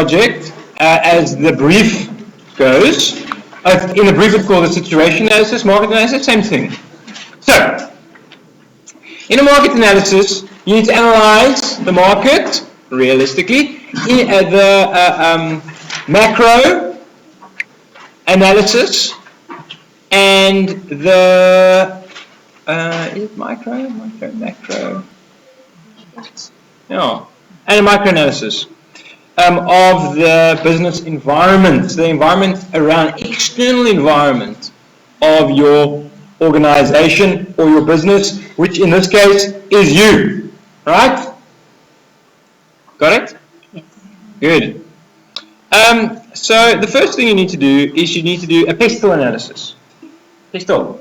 project, as the brief goes. In the brief, it's called a situation analysis, market analysis, same thing. So, in a market analysis, you need to analyze the market realistically. In the macro analysis and the is it macro, macro? No, and a micro analysis of the business environment, the environment around, external environment of your organization or your business, which in this case is you, right? Got it? Yes. Good. So the first thing you need to do is you need to do a pestle analysis. Pestle.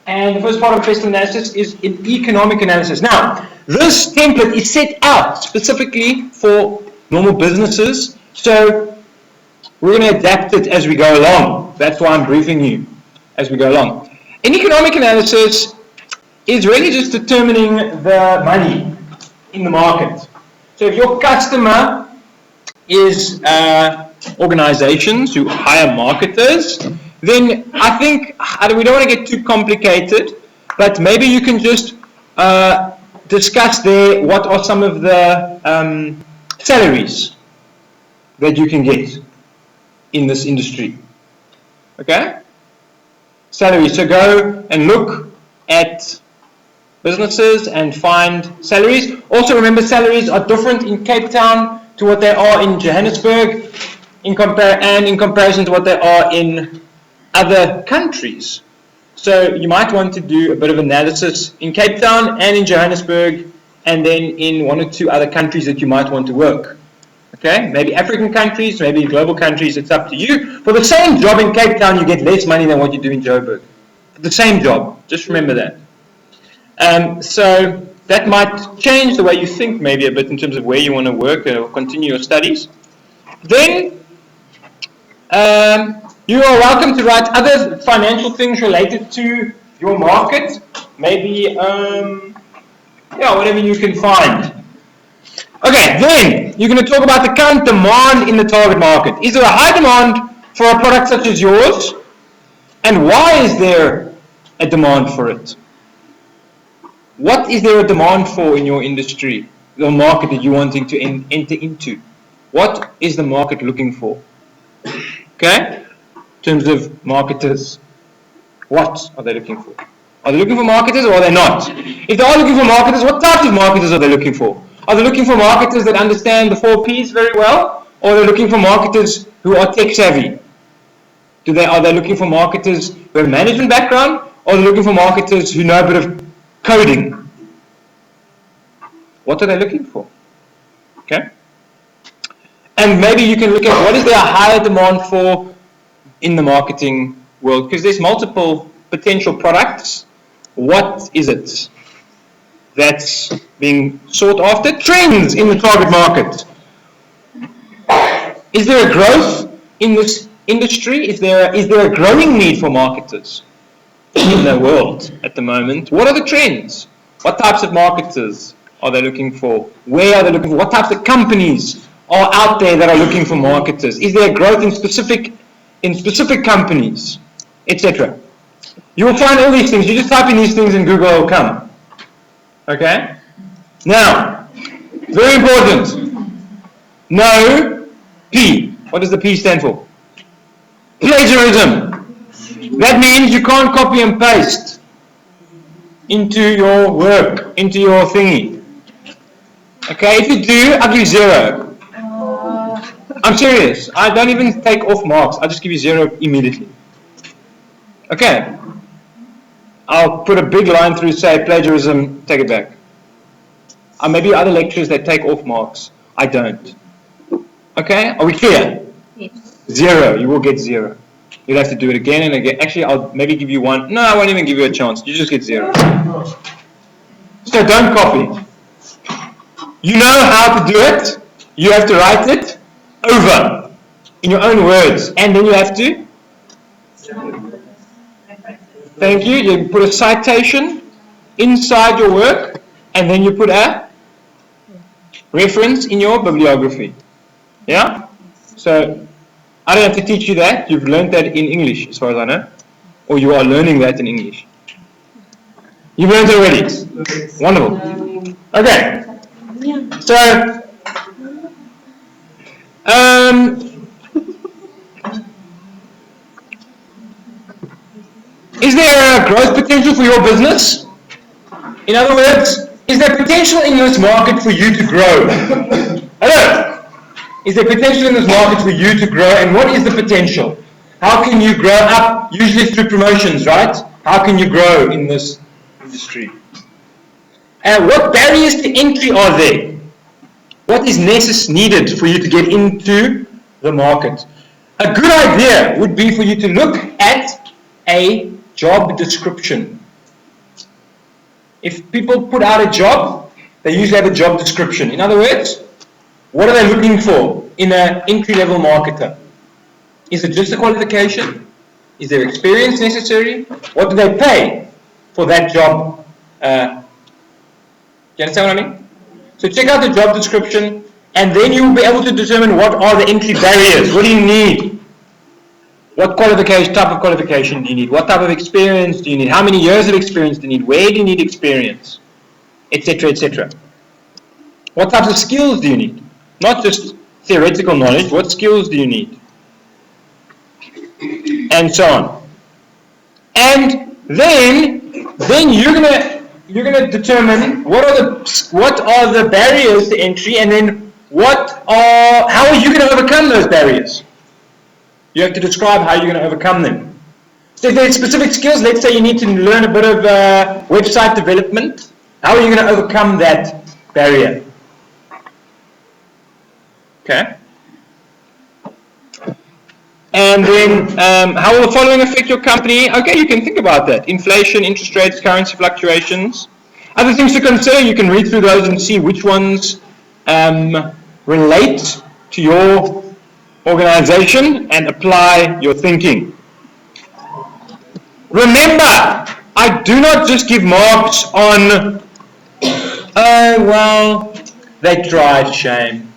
And the first part of pestle analysis is an economic analysis. Now, this template is set out specifically for normal businesses, so we're going to adapt it as we go along. That's why I'm briefing you as we go along. An economic analysis is really just determining the money in the market. So if your customer is organizations who hire marketers, then I think we don't want to get too complicated, but maybe you can just discuss there what are some of the salaries that you can get in this industry. Okay? Salaries. So go and look at businesses and find salaries. Also remember, salaries are different in Cape Town to what they are in Johannesburg in comparison to what they are in other countries. So you might want to do a bit of analysis in Cape Town and in Johannesburg, and then in one or two other countries that you might want to work. Okay, maybe African countries, maybe global countries, it's up to you. For the same job in Cape Town, you get less money than what you do in Joburg. For the same job, just remember that. So that might change the way you think maybe a bit in terms of where you want to work or continue your studies. Then you are welcome to write other financial things related to your market. Maybe, whatever you can find. Okay, then you're going to talk about the current demand in the target market. Is there a high demand for a product such as yours? And why is there a demand for it? What is there a demand for in your industry, the market that you're wanting to enter into? What is the market looking for? Okay? In terms of marketers, what are they looking for? Are they looking for marketers or are they not? If they are looking for marketers, what types of marketers are they looking for? Are they looking for marketers that understand the 4 Ps very well? Or are they looking for marketers who are tech savvy? Are they looking for marketers who have a management background? Or are they looking for marketers who know a bit of coding? What are they looking for? Okay? And maybe you can look at what is there a higher demand for in the marketing world, because there's multiple potential products. What is it that's being sought after? Trends in the target market. Is there a growth in this industry? Is there a growing need for marketers in the world at the moment? What are the trends? What types of marketers are they looking for? Where are they looking for? What types of companies are out there that are looking for marketers? Is there a growth in specific companies, etc.? You will find all these things. You just type in these things and Google will come. Okay? Now, very important. No P. What does the P stand for? Plagiarism. That means you can't copy and paste into your work, into your thingy. Okay? If you do, I'll give you 0. I'm serious. I don't even take off marks. I'll just give you 0 immediately. Okay. I'll put a big line through, say, plagiarism, take it back. Maybe other lecturers that take off marks. I don't. Okay? Are we clear? Yes. 0. You will get 0. You'll have to do it again and again. Actually, I'll maybe give you 1. No, I won't even give you a chance. You just get 0. So don't copy. You know how to do it. You have to write it over in your own words. And then you have to? Thank you. You put a citation inside your work, and then you put a reference in your bibliography. Yeah? So I don't have to teach you that. You've learned that in English, as far as I know. Or you are learning that in English. You've learned it already. Wonderful. Okay. So, is there a growth potential for your business? In other words, is there potential in this market for you to grow? Hello? Is there potential in this market for you to grow, and what is the potential? How can you grow up? Usually through promotions, right? How can you grow in this industry? And what barriers to entry are there? What is needed for you to get into the market? A good idea would be for you to look at a job description. If people put out a job, they usually have a job description. In other words, what are they looking for in an entry-level marketer? Is it just a qualification? Is there experience necessary? What do they pay for that job? Do you understand what I mean? So check out the job description, and then you will be able to determine what are the entry barriers. What do you need? What type of qualification do you need? What type of experience do you need? How many years of experience do you need? Where do you need experience? Etc., etc. What types of skills do you need? Not just theoretical knowledge. What skills do you need? And so on. And then you're gonna determine what are the barriers to entry, and then how are you going to overcome those barriers? You have to describe how you're going to overcome them. So if there's specific skills, let's say you need to learn a bit of website development, how are you going to overcome that barrier? Okay. And then, how will the following affect your company? Okay, you can think about that. Inflation, interest rates, currency fluctuations. Other things to consider, you can read through those and see which ones relate to your organization and apply your thinking. Remember, I do not just give marks on, oh, well, they tried, shame.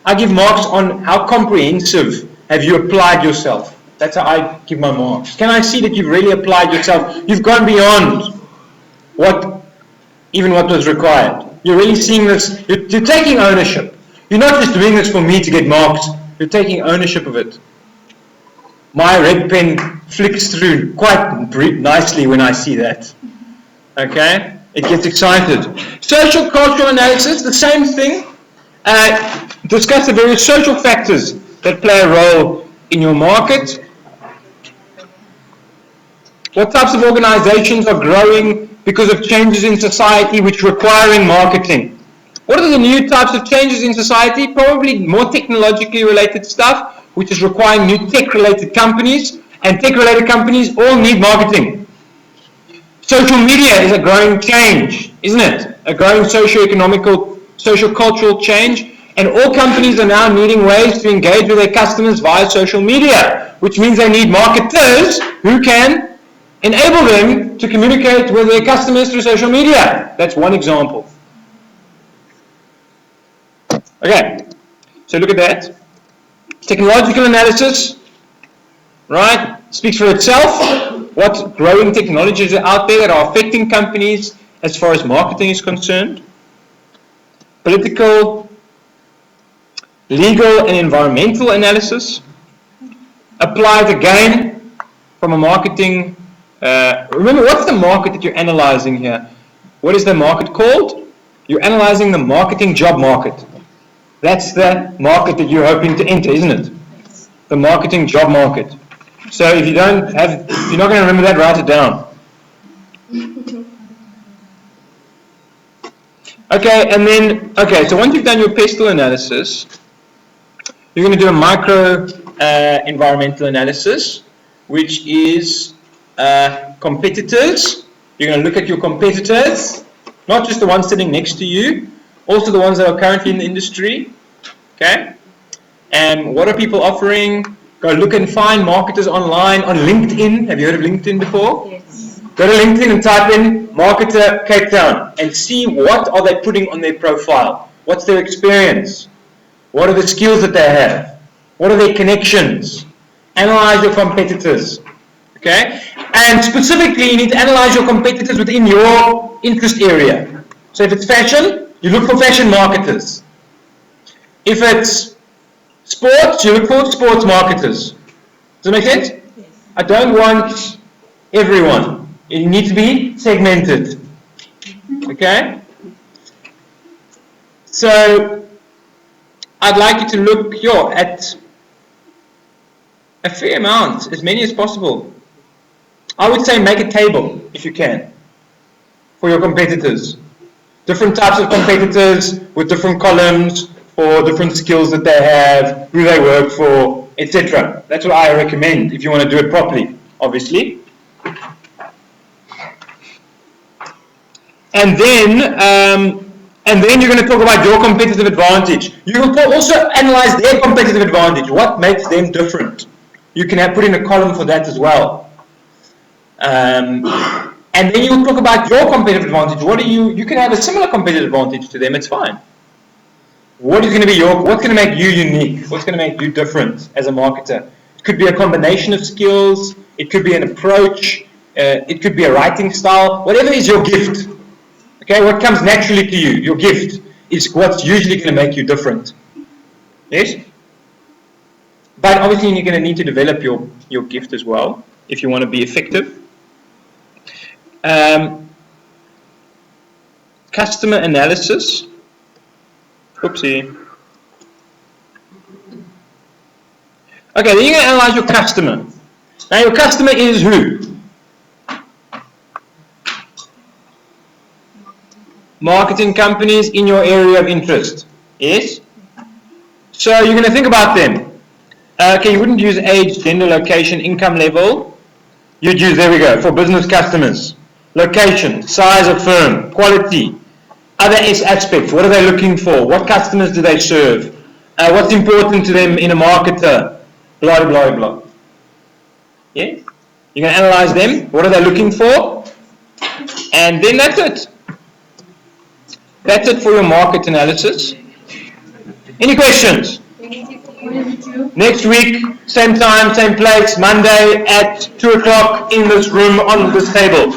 I give marks on how comprehensive have you applied yourself. That's how I give my marks. Can I see that you've really applied yourself? You've gone beyond what was required. You're really seeing this. You're taking ownership. You're not just doing this for me to get marks. You're taking ownership of it. My red pen flicks through quite nicely when I see that. Okay? It gets excited. Social cultural analysis, the same thing. Discuss the various social factors that play a role in your market. What types of organizations are growing because of changes in society which requiring marketing? What are the new types of changes in society? Probably more technologically related stuff, which is requiring new tech-related companies, and tech-related companies all need marketing. Social media is a growing change, isn't it? A growing socio-economical, social-cultural change, and all companies are now needing ways to engage with their customers via social media, which means they need marketers who can enable them to communicate with their customers through social media. That's one example. Okay, so look at that. Technological analysis, right, speaks for itself. What growing technologies are out there that are affecting companies as far as marketing is concerned. Political, legal and environmental analysis applied again from a marketing, remember what's the market that you're analyzing here? What is the market called? You're analyzing the marketing job market. That's the market that you're hoping to enter, isn't it? The marketing job market. So if you don't have, if you're not going to remember that, write it down. Okay, and then, so once you've done your pestle analysis, you're going to do a micro environmental analysis, which is competitors. You're going to look at your competitors, not just the ones sitting next to you, also the ones that are currently in the industry. Okay? And what are people offering? Go look and find marketers online on LinkedIn. Have you heard of LinkedIn before? Yes. Go to LinkedIn and type in marketer Cape Town and see what are they putting on their profile. What's their experience? What are the skills that they have? What are their connections? Analyze your competitors. Okay? And specifically, you need to analyze your competitors within your interest area. So if it's fashion, you look for fashion marketers. If it's sports, you look for sports marketers. Does that make sense? Yes. I don't want everyone. You need to be segmented. Okay? So, I'd like you to look at a fair amount, as many as possible. I would say make a table, if you can, for your competitors. Different types of competitors with different columns for different skills that they have, who they work for, etc. That's what I recommend if you want to do it properly, obviously. And then you're going to talk about your competitive advantage. You will also analyze their competitive advantage. What makes them different? You can put in a column for that as well. And then you'll talk about your competitive advantage. You can have a similar competitive advantage to them, it's fine. What is going to be what's going to make you unique? What's going to make you different as a marketer? It could be a combination of skills, it could be an approach, it could be a writing style, whatever is your gift. Okay, what comes naturally to you, your gift, is what's usually going to make you different. Yes? But obviously you're going to need to develop your gift as well, if you want to be effective. Customer analysis. Oopsie. Okay, then you're going to analyze your customer. Now your customer is who? Marketing companies in your area of interest. Yes? So you're going to think about them. Okay, you wouldn't use age, gender, location, income level. You'd use, there we go, for business customers. Location, size of firm, quality, other aspects. What are they looking for? What customers do they serve? What's important to them in a marketer? Blah, blah, blah. Yeah? You're going to analyze them. What are they looking for? And then that's it. That's it for your market analysis. Any questions? Next week, same time, same place, Monday at 2 o'clock in this room on this table.